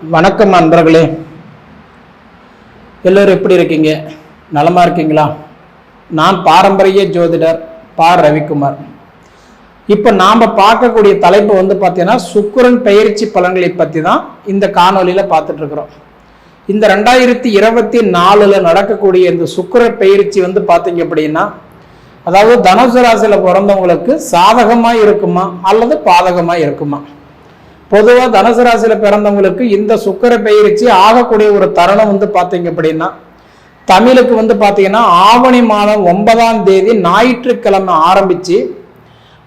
வணக்கம் நண்பர்களே, எல்லோரும் எப்படி இருக்கீங்க? நலமா இருக்கீங்களா? நான் பாரம்பரிய ஜோதிடர் ரவிக்குமார். இப்போ நாம் பார்க்கக்கூடிய தலைப்பு பார்த்தீங்கன்னா சுக்கிரன் பெயர்ச்சி பலன்களை பற்றி தான் இந்த காணொலியில் பார்த்துட்டு இருக்கிறோம். இந்த 2024 நடக்கக்கூடிய இந்த சுக்கிர பெயர்ச்சி பார்த்தீங்க அப்படின்னா, அதாவது தனுசு ராசியில் பிறந்தவங்களுக்கு சாதகமாக இருக்குமா அல்லது பாதகமாக இருக்குமா? பொதுவாக தனுசு ராசியில பிறந்தவங்களுக்கு இந்த சுக்கிர பெயர்ச்சி ஆகக்கூடிய ஒரு தருணம் பார்த்தீங்க அப்படின்னா, தமிழுக்கு பார்த்தீங்கன்னா ஆவணி மாதம் 9ஆம் தேதி ஞாயிற்றுக்கிழமை ஆரம்பிச்சு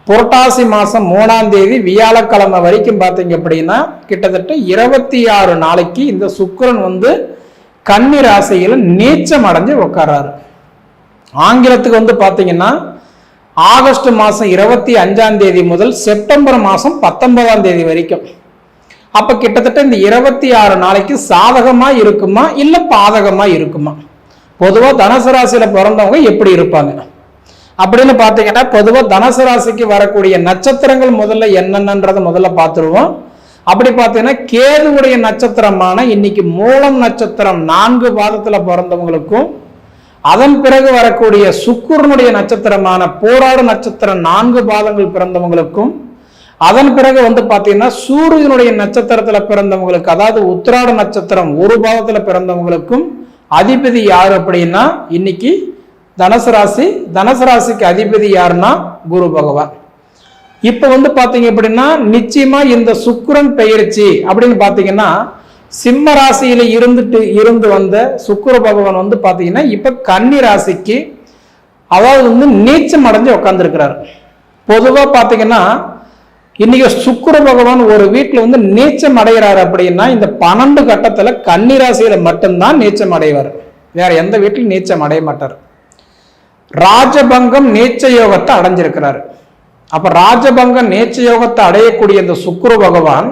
புரட்டாசி மாதம் 3ஆம் தேதி வியாழக்கிழமை வரைக்கும் பார்த்தீங்க அப்படின்னா கிட்டத்தட்ட 26 நாளைக்கு இந்த சுக்கிரன் கன்னி ராசியில் நீச்சம் அடைஞ்சு உட்கார்றாரு. ஆங்கிலத்துக்கு பார்த்தீங்கன்னா ஆகஸ்ட் மாதம் 25ஆம் தேதி முதல் செப்டம்பர் மாதம் 19ஆம் தேதி வரைக்கும். அப்போ கிட்டத்தட்ட இந்த 26 நாளைக்கு சாதகமாக இருக்குமா இல்லை பாதகமாக இருக்குமா? பொதுவாக தனுசு ராசியில் பிறந்தவங்க எப்படி இருப்பாங்க அப்படின்னு பார்த்தீங்கன்னா, பொதுவாக தனுசு ராசிக்கு வரக்கூடிய நட்சத்திரங்கள் முதல்ல என்னென்னன்றதை முதல்ல பார்த்துருவோம். அப்படி பார்த்தீங்கன்னா கேதுவுடைய நட்சத்திரமான இன்னைக்கு மூலம் நட்சத்திரம் 4 பாதத்தில் பிறந்தவங்களுக்கும், அதன் பிறகு வரக்கூடிய சுக்கிரனுடைய நட்சத்திரமான போராடு நட்சத்திரம் 4 பாதங்கள் பிறந்தவங்களுக்கும், அதன் பிறகு பார்த்தீங்கன்னா சூரியனுடைய நட்சத்திரத்துல பிறந்தவங்களுக்கு, அதாவது உத்திராட நட்சத்திரம் 1 பாதத்துல பிறந்தவங்களுக்கும் அதிபதி யாரு அப்படின்னா இன்னைக்கு தனுசு ராசி. தனுசு ராசிக்கு அதிபதி யாருன்னா குரு பகவான். இப்ப பாத்தீங்க அப்படின்னா நிச்சயமா இந்த சுக்கிரன் பெயர்ச்சி அப்படின்னு பாத்தீங்கன்னா சிம்ம ராசியில இருந்து வந்த சுக்கிர பகவான் பாத்தீங்கன்னா இப்ப கன்னி ராசிக்கு, அதாவது நீச்சம் அடைஞ்சு உட்கார்ந்துருக்கிறார். பொதுவா பாத்தீங்கன்னா இன்னைக்கு சுக்கிர பகவான் ஒரு வீட்டுல நீச்சம் அடைகிறாரு அப்படின்னா இந்த 12 கட்டத்துல கன்னி ராசியில மட்டும்தான் நீச்சம் அடைவார். வேற எந்த வீட்டிலும் நீச்சம் அடைய மாட்டார். ராஜபங்கம் நீச்ச யோகத்தை அடைஞ்சிருக்கிறாரு. அப்ப ராஜபங்கம் நீச்ச யோகத்தை அடையக்கூடிய இந்த சுக்கிர பகவான்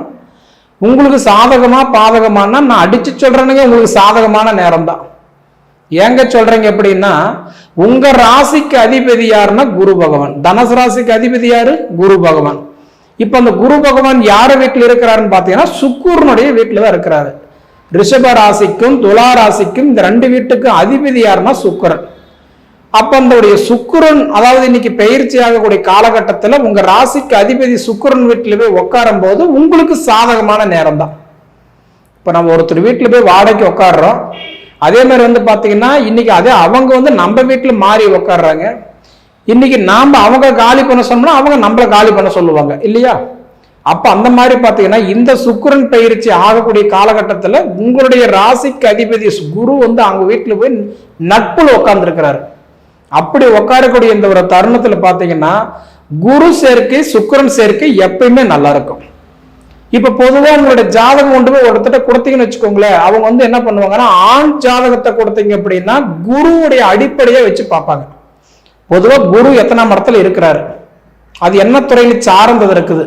உங்களுக்கு சாதகமா பாதகமானா நான் அடிச்சு சொல்றேனுங்க, உங்களுக்கு சாதகமான நேரம் தான். ஏங்க சொல்றீங்க அப்படின்னா, உங்க ராசிக்கு அதிபதி யாருன்னா குரு பகவான். தனுசு ராசிக்கு அதிபதி யாரு? குரு பகவான். இப்ப அந்த குரு பகவான் யார வீட்டில் இருக்கிறாருன்னு பாத்தீங்கன்னா சுக்கிரனுடைய வீட்டுல தான் இருக்கிறாரு. ரிஷப ராசிக்கும் துலா ராசிக்கும் இந்த 2 வீட்டுக்கு அதிபதி யாருன்னா சுக்கிரன். அப்ப அந்த சுக்கிரன், அதாவது இன்னைக்கு பயிற்சி ஆகக்கூடிய காலகட்டத்துல உங்க ராசிக்கு அதிபதி சுக்கிரன் வீட்டுல போய் உட்காரும் போது உங்களுக்கு சாதகமான நேரம் தான். இப்ப நம்ம ஒருத்தர் வீட்டுல போய் வாடகைக்கு உட்காடுறோம், அதே மாதிரி பாத்தீங்கன்னா இன்னைக்கு அதே அவங்க நம்ம வீட்டுல மாறி உட்காடுறாங்க. இன்னைக்கு நாம அவங்க காலி பண்ண சொன்னோம்னா அவங்க நம்மள காலி பண்ண சொல்லுவாங்க இல்லையா? அப்ப அந்த மாதிரி பாத்தீங்கன்னா இந்த சுக்கிரன் பயிற்சி ஆகக்கூடிய காலகட்டத்துல உங்களுடைய ராசிக்கு அதிபதி குரு அவங்க வீட்டுல போய் நட்புல உட்கார்ந்து இருக்கிறாரு. அப்படி உட்காரக்கூடிய இந்த ஒரு தருணத்துல பாத்தீங்கன்னா குரு சேர்க்கை சுக்கிரன் சேர்க்கை எப்பயுமே நல்லா இருக்கும். இப்ப பொதுவா உங்களுடைய ஜாதகம் கொண்டு போய் ஒருத்தட்ட கொடுத்தீங்கன்னு வச்சுக்கோங்களேன், அவங்க என்ன பண்ணுவாங்கன்னா ஆண் ஜாதகத்தை கொடுத்தீங்க அப்படின்னா குருவுடைய அடிப்படையை வச்சு பார்ப்பாங்க. பொதுவா குரு எத்தனாம் இடத்துல இருக்கிறாரு, அது என்ன துறையில சார்ந்தது இருக்குது,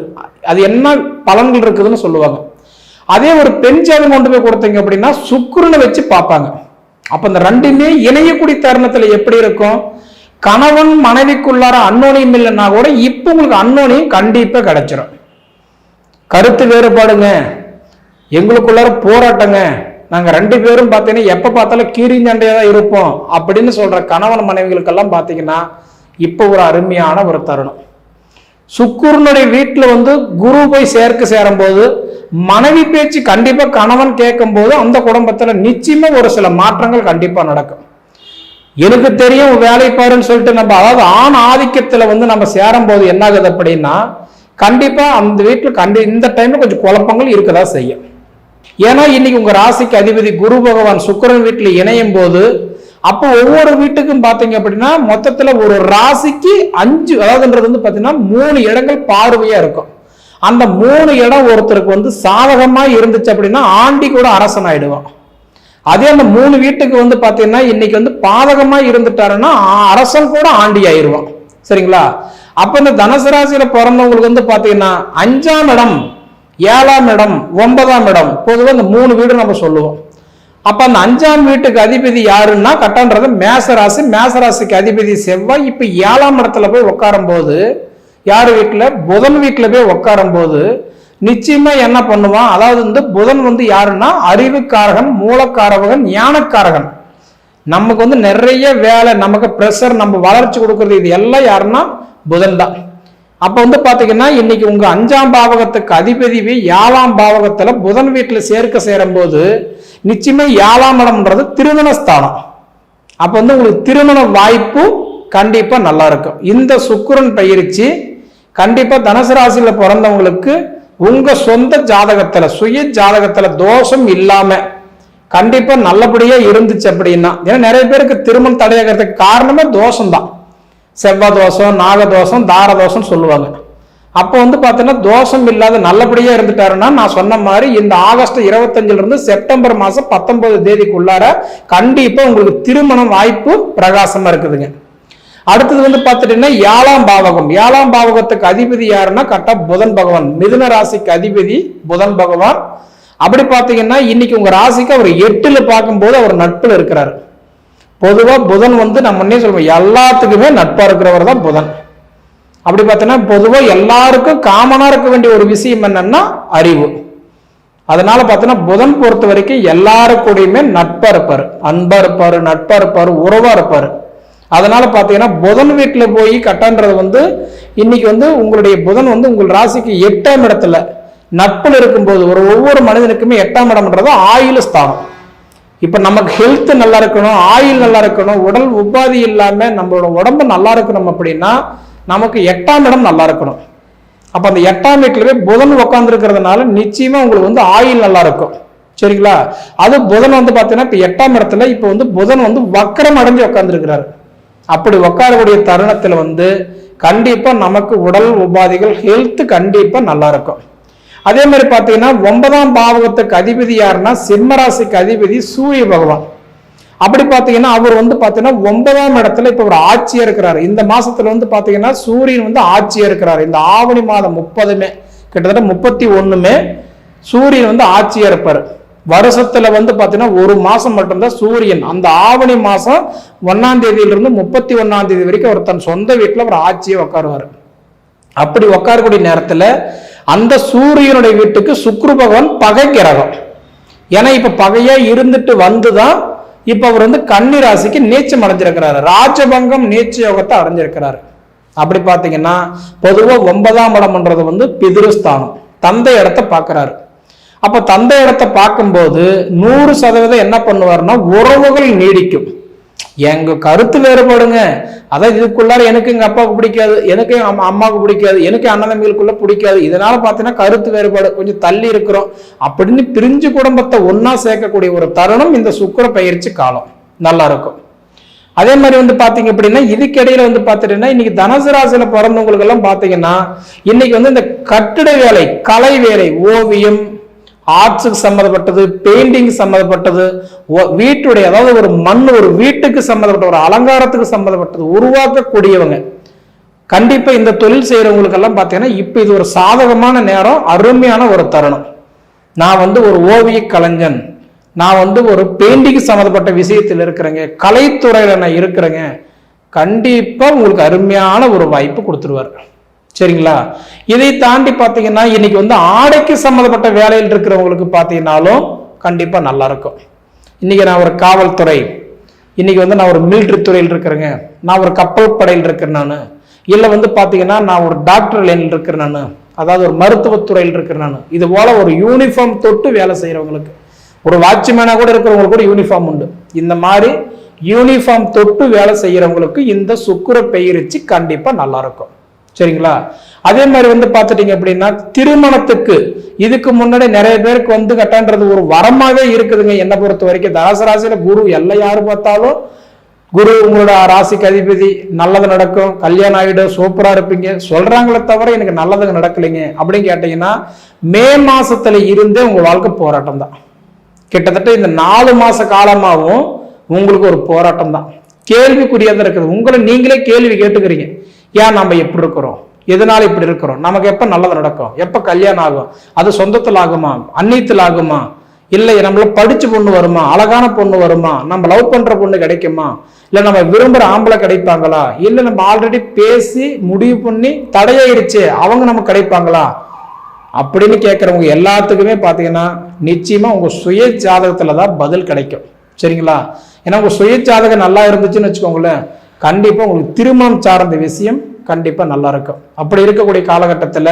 அது என்ன பலன்கள் இருக்குதுன்னு சொல்லுவாங்க. அதே ஒரு பெண் ஜாதகம் கொண்டு போய் கொடுத்தீங்க அப்படின்னா சுக்கிரனை வச்சு பார்ப்பாங்க. அப்ப இந்த 2மே இணையக்கூடிய தருணத்துல எப்படி இருக்கும்? கணவன் மனைவிக்குள்ளார அன்னோனியம் இல்லைன்னா கூட இப்ப உங்களுக்கு அன்னோனியம் கண்டிப்பா கிடைச்சிடும். கருத்து வேறுபாடுங்க, எங்களுக்குள்ளார போராட்டங்க, நாங்க 2 பேரும் பாத்தீங்கன்னா எப்ப பார்த்தாலும் கீரிஞ்சண்டையா தான் இருப்போம் அப்படின்னு சொல்ற கணவன் மனைவிகளுக்கெல்லாம் பாத்தீங்கன்னா இப்ப ஒரு அருமையான ஒரு தருணம். சுக்கிரனுடைய வீட்டுல குரு போய் சேரும் போது மனைவி பேச்சு கண்டிப்பா கணவன் கேட்கும் போது அந்த குடும்பத்துல நிச்சயமா ஒரு சில மாற்றங்கள் கண்டிப்பா நடக்கும். எனக்கு தெரியும் வேலை பாருன்னு சொல்லிட்டு நம்ம, அதாவது ஆண் ஆதிக்கத்துல நம்ம சேரும் போது என்ன ஆகுது அப்படின்னா கண்டிப்பா அந்த வீட்டுல இந்த டைம்ல கொஞ்சம் குழப்பங்கள் இருக்கதான் செய்யும். ஏன்னா இன்னைக்கு உங்க ராசிக்கு அதிபதி குரு பகவான் சுக்கிரன் வீட்டுல இணையும் போது அப்போ ஒவ்வொரு வீட்டுக்கும் பாத்தீங்க அப்படின்னா மொத்தத்துல ஒரு ராசிக்கு 5, அதாவதுன்றது பாத்தீங்கன்னா 3 இடங்கள் பார்வையா இருக்கும். அந்த 3 இடம் ஒருத்தருக்கு சாதகமா இருந்துச்சு அப்படின்னா ஆண்டி கூட அரசன் ஆயிடுவான். அதே அந்த 3 வீட்டுக்கு பாத்தீங்கன்னா இன்னைக்கு பாதகமா இருந்துட்டாருன்னா அரசன் கூட ஆண்டி ஆயிடுவான். சரிங்களா? அப்ப இந்த தனுசு ராசியில பிறந்தவங்களுக்கு பாத்தீங்கன்னா 5ஆம் இடம், 7ஆம் இடம், 9ஆம் இடம், பொதுவாக இந்த 3 வீடு நம்ம சொல்லுவோம். அப்ப அந்த 5ஆம் வீட்டுக்கு அதிபதி யாருன்னா கட்டன்றது மேசராசி. மேசராசிக்கு அதிபதி செவ்வாய். இப்ப 7ஆம் இடத்துல போய் உட்காரும் போது யார் வீட்டுல? புதன் வீட்டுல போய் உட்காரும் போது நிச்சயமா என்ன பண்ணுவான், அதாவது வந்து புதன் வந்து யாருன்னா அறிவுக்காரகன், மூலக்காரகன், ஞானக்காரகன். நமக்கு வந்து நிறைய வேலை, நமக்கு ப்ரெஷர், நம்ம வளர்ச்சி கொடுக்கறது இது எல்லாம் யாருன்னா புதன் தான். அப்ப வந்து பாத்தீங்கன்னா இன்னைக்கு உங்க 5ஆம் பாவகத்துக்கு அதிபதி 7ஆம் பாவகத்துல புதன் வீட்டுல சேர்க்க சேரும் போது நிச்சயமா 7ஆம் இடம்ன்றது திருமண ஸ்தானம். அப்ப வந்து உங்களுக்கு திருமண வாய்ப்பு கண்டிப்பா நல்லா இருக்கும். இந்த சுக்கிரன் பயிற்சி கண்டிப்பா தனுசு ராசியில பிறந்தவங்களுக்கு உங்க சொந்த ஜாதகத்துல, சுய ஜாதகத்துல தோஷம் இல்லாம கண்டிப்பா நல்லபடியா இருந்துச்சு அப்படின்னா, ஏன்னா நிறைய பேருக்கு திருமணம் தடையாகிறதுக்கு காரணமே தோஷம் தான். செவ்வாய் தோஷம், நாகதோஷம், தாரதோஷம் சொல்லுவாங்க. அப்போ வந்து பார்த்தீங்கன்னா தோஷம் இல்லாத நல்லபடியா இருந்துட்டாருன்னா, நான் சொன்ன மாதிரி இந்த ஆகஸ்ட் 25 இருந்து செப்டம்பர் மாசம் 19 தேதிக்குள்ளார கண்டிப்பா உங்களுக்கு திருமணம் வாய்ப்பு பிரகாசமா இருக்குதுங்க. அடுத்தது வந்து பார்த்துட்டீங்கன்னா 7ஆம் பாவகம். 7ஆம் பாவகத்துக்கு அதிபதி யாருன்னா கரெக்டா புதன் பகவான். மிதுன ராசிக்கு அதிபதி புதன் பகவான். அப்படி பார்த்தீங்கன்னா இன்னைக்கு உங்க ராசிக்கு அவர் 8ல பார்க்கும்போது அவர் நட்புல இருக்கிறாரு. பொதுவா புதன் வந்து நம்ம என்ன சொல்லுவோம், எல்லாத்துக்குமே நட்பா இருக்கிறவர் தான் புதன். அப்படி பார்த்தீங்கன்னா பொதுவா எல்லாருக்கும் காமனா இருக்க வேண்டிய ஒரு விஷயம் என்னன்னா அறிவு. அதனால பார்த்தீங்கன்னா புதன் பொறுத்த வரைக்கும் எல்லாருக்கூடையுமே நட்பா இருப்பாரு, அன்பா இருப்பாரு, நட்பா இருப்பாரு, உறவா இருப்பாரு. அதனால பாத்தீங்கன்னா புதன் வீட்டுல போய் கட்டன்றது வந்து இன்னைக்கு வந்து உங்களுடைய புதன் வந்து உங்கள் ராசிக்கு 8ஆம் இடத்துல நட்புல இருக்கும்போது ஒவ்வொரு மனிதனுக்குமே 8ஆம் இடம்ன்றது ஆயுள் ஸ்தானம். இப்ப நமக்கு ஹெல்த் நல்லா இருக்கணும், ஆயுள் நல்லா இருக்கணும், உடல் உபாதி இல்லாம நம்மளோட உடம்பு நல்லா இருக்கணும் அப்படின்னா நமக்கு 8ஆம் இடம் நல்லா இருக்கணும். அப்ப அந்த 8ஆம் வீட்டுல போய் புதன் உட்கார்ந்து இருக்கிறதுனால நிச்சயமா உங்களுக்கு வந்து ஆயுள் நல்லா இருக்கும். சரிங்களா? அது புதன் வந்து பாத்தீங்கன்னா இப்ப 8ஆம் இடத்துல இப்ப வந்து புதன் வந்து வக்கரம் அடைஞ்சு உட்கார்ந்து இருக்கிறாரு. அப்படி உட்காரக்கூடிய தருணத்துல வந்து கண்டிப்பா நமக்கு உடல் உபாதைகள் ஹெல்த் கண்டிப்பா நல்லா இருக்கும். அதே மாதிரி பாத்தீங்கன்னா 9ஆம் பாவகத்துக்கு அதிபதி யாருன்னா சிம்மராசிக்கு அதிபதி சூரிய பகவான். அப்படி பாத்தீங்கன்னா அவர் வந்து பாத்தீங்கன்னா 9ஆம் இடத்துல இப்ப ஒரு ஆட்சியா இருக்கிறாரு. இந்த மாசத்துல வந்து பாத்தீங்கன்னா சூரியன் வந்து ஆட்சியா இருக்கிறாரு. இந்த ஆவணி மாதம் 30மே கிட்டத்தட்ட 31மே சூரியன் வந்து ஆட்சியா இருப்பாரு. வருஷத்துல வந்து பாத்தீங்கன்னா ஒரு மாசம் மட்டும்தான் சூரியன் அந்த ஆவணி மாசம் 1ஆம் தேதியிலிருந்து 31ஆம் தேதி வரைக்கும் அவர் தன் சொந்த வீட்டுல ஒரு ஆட்சியை உட்காருவார். அப்படி உட்காரக்கூடிய நேரத்துல அந்த சூரியனுடைய வீட்டுக்கு சுக்கிர பகவான் பகை கிரகம். ஏன்னா இப்ப பகையா இருந்துட்டு வந்துதான் இப்ப அவர் வந்து கன்னி ராசிக்கு நீச்சம் அடைஞ்சிருக்கிறாரு, ராஜபங்கம் நீச்ச யோகத்தை அடைஞ்சிருக்கிறாரு. அப்படி பாத்தீங்கன்னா பொதுவா 9ஆம் இடம்ன்றது வந்து பிதிருஸ்தானம், தந்தை இடத்தை பாக்குறாரு. அப்ப தந்தை இடத்தை பார்க்கும்போது 100% என்ன பண்ணுவாருன்னா உறவுகள் நீடிக்கும். எங்க கருத்து வேறுபாடுங்க, அதாவது இதுக்குள்ளார எனக்கு எங்க அப்பாவுக்கு பிடிக்காது, எனக்கு அம்மாவுக்கு பிடிக்காது, எனக்கு அண்ணன் தம்பிகளுக்குள்ள பிடிக்காது, இதனால பாத்தீங்கன்னா கருத்து வேறுபாடு கொஞ்சம் தள்ளி இருக்கிறோம் அப்படின்னு பிரிஞ்சு குடும்பத்தை ஒன்னா சேர்க்கக்கூடிய ஒரு தருணம் இந்த சுக்கிர பயிற்சி காலம் நல்லா இருக்கும். அதே மாதிரி வந்து பாத்தீங்க அப்படின்னா இதுக்கிடையில வந்து பாத்தீங்கன்னா இன்னைக்கு தனுசு ராசியில பிறந்தவங்களுக்கு எல்லாம் பாத்தீங்கன்னா இன்னைக்கு வந்து இந்த கட்டிட வேலை, கலை வேலை, ஓவியம், ஆர்ட்ஸுக்கு சம்மந்தப்பட்டது, பெயிண்டிங் சம்மந்தப்பட்டது, வீட்டுடைய அதாவது ஒரு மண் ஒரு வீட்டுக்கு சம்மந்தப்பட்ட ஒரு அலங்காரத்துக்கு சம்மந்தப்பட்டது உருவாக்கக்கூடியவங்க கண்டிப்பா இந்த தொழில் செய்யறவங்களுக்கு எல்லாம் பாத்தீங்கன்னா இப்ப இது ஒரு சாதகமான நேரம், அருமையான ஒரு தருணம். நான் வந்து ஒரு ஓவிய கலைஞன், நான் வந்து ஒரு பெயிண்டிங் சம்மந்தப்பட்ட விஷயத்தில் இருக்கிறேங்க, கலைத்துறையில நான் இருக்கிறேங்க, கண்டிப்பா உங்களுக்கு அருமையான ஒரு வாய்ப்பு கொடுத்துருவார். சரிங்களா? இதை தாண்டி பாத்தீங்கன்னா இன்னைக்கு வந்து ஆடைக்கு சம்மந்தப்பட்ட வேலையில் இருக்கிறவங்களுக்கு பாத்தீங்கன்னாலும் கண்டிப்பா நல்லா இருக்கும். இன்னைக்கு நான் ஒரு காவல்துறை, இன்னைக்கு வந்து நான் ஒரு மிலிட்டரி துறையில் இருக்கிறேங்க, நான் ஒரு கப்பல் படையில் இருக்கிறேன், நான் இல்லை வந்து பாத்தீங்கன்னா நான் ஒரு டாக்டர் லைனில் இருக்கிறேன், நான் அதாவது ஒரு மருத்துவத்துறையில் இருக்கிறேன், நான் இது போல ஒரு யூனிஃபார்ம் தொட்டு வேலை செய்யறவங்களுக்கு, ஒரு வாட்ச்மேனா கூட இருக்கிறவங்களுக்கு கூட யூனிஃபார்ம் உண்டு. இந்த மாதிரி யூனிஃபார்ம் தொட்டு வேலை செய்யறவங்களுக்கு இந்த சுக்கிர பயிற்சி கண்டிப்பா நல்லா இருக்கும். சரிங்களா? அதே மாதிரி வந்து பாத்துட்டீங்க அப்படின்னா திருமணத்துக்கு இதுக்கு முன்னாடி நிறைய பேருக்கு வந்து கட்டான்றது ஒரு வரமாவே இருக்குதுங்க. என்னை பொறுத்த வரைக்கும் தனுசு ராசியில குரு எல்லாம் யாரு பார்த்தாலும் குரு உங்களோட ராசிக்கு அதிபதி, நல்லது நடக்கும், கல்யாணம் ஆகிடும், சூப்பரா இருப்பீங்க சொல்றாங்களே தவிர எனக்கு நல்லது நடக்கலைங்க அப்படின்னு கேட்டீங்கன்னா மே மாசத்துல இருந்தே உங்க வாழ்க்கை போராட்டம் தான். கிட்டத்தட்ட இந்த 4 மாச காலமாகவும் உங்களுக்கு ஒரு போராட்டம் தான், கேள்விக்குரியதான் இருக்குது. உங்களை நீங்களே கேள்வி கேட்டுக்கிறீங்க, ஏன் நம்ம எப்படி இருக்கிறோம், எதனால இப்படி இருக்கிறோம், நமக்கு எப்ப நல்லது நடக்கும், எப்ப கல்யாணம் ஆகும், அது சொந்தத்தில் ஆகுமா, அந்நியத்தில் ஆகுமா, இல்லை நம்மள படிச்சு பொண்ணு வருமா, அழகான பொண்ணு வருமா, நம்ம லவ் பண்ற பொண்ணு கிடைக்குமா, இல்ல நம்ம விரும்புற ஆம்பளை கிடைப்பாங்களா, இல்ல நம்ம ஆல்ரெடி பேசி முடிவு பண்ணி தடையாயிருச்சு அவங்க நமக்கு கிடைப்பாங்களா, அப்படின்னு கேட்குறவங்க எல்லாத்துக்குமே பார்த்தீங்கன்னா நிச்சயமா உங்க சுய ஜாதகத்துல தான் பதில் கிடைக்கும். சரிங்களா? ஏன்னா உங்க சுய ஜாதகம் நல்லா இருந்துச்சுன்னு வச்சுக்கோங்களேன், கண்டிப்பா உங்களுக்கு திருமணம் சார்ந்த விஷயம் கண்டிப்பா நல்லா இருக்கும். அப்படி இருக்கக்கூடிய காலகட்டத்தில்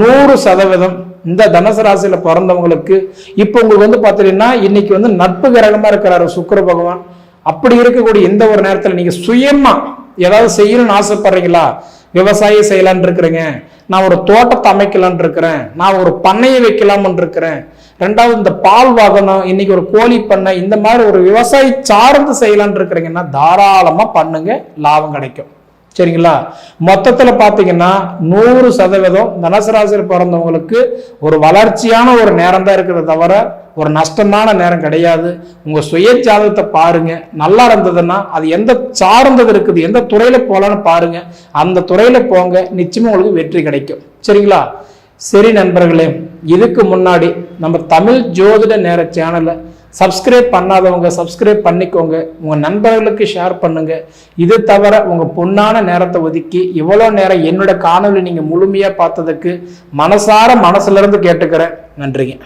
100% இந்த தனுசு ராசியில பிறந்தவங்களுக்கு இப்ப உங்களுக்கு வந்து பாத்தீங்கன்னா இன்னைக்கு வந்து நட்பு கிரகமா இருக்கிறாரு சுக்கிர பகவான். அப்படி இருக்கக்கூடிய இந்த ஒரு நேரத்தில் நீங்க சுயமா ஏதாவது செய்யணும்னு ஆசைப்படுறீங்களா? விவசாயம் செய்யலான் இருக்கிறேங்க, நான் ஒரு தோட்டத்தை அமைக்கலான் இருக்கிறேன், நான் ஒரு பண்ணையை வைக்கலாம்னு இருக்கிறேன், ரெண்டாவது இந்த பால் வாகனம், இன்னைக்கு ஒரு கோழி பண்ணை, இந்த மாதிரி ஒரு விவசாயி சார்ந்து செய்யலான் இருக்கிறீங்கன்னா தாராளமா பண்ணுங்க, லாபம் கிடைக்கும். சரிங்களா? மொத்தத்துல பாத்தீங்கன்னா 100% தனுசு ராசியில் பிறந்தவங்களுக்கு ஒரு வளர்ச்சியான ஒரு நேரம் தான் இருக்கிறத தவிர ஒரு நஷ்டமான நேரம் கிடையாது. உங்க சுய ஜாதகத்தை பாருங்க, நல்லா இருந்ததுன்னா அது எந்த சார்ந்தது இருக்குது, எந்த துறையில போலான்னு பாருங்க, அந்த துறையில போங்க, நிச்சயமா உங்களுக்கு வெற்றி கிடைக்கும். சரிங்களா? சரி நண்பர்களே, இதுக்கு முன்னாடி நம்ம தமிழ் ஜோதிட நேர சேனலை சப்ஸ்கிரைப் பண்ணாதவங்க சப்ஸ்கிரைப் பண்ணிக்கோங்க, உங்க நண்பர்களுக்கு ஷேர் பண்ணுங்க. இது தவிர உங்க பொன்னான நேரத்தை ஒதுக்கி இவ்வளோ நேரம் என்னோட காணொலி நீங்க முழுமையா பார்த்ததுக்கு மனசார மனசுல இருந்து கேட்டுக்கிறேன். நன்றிங்க.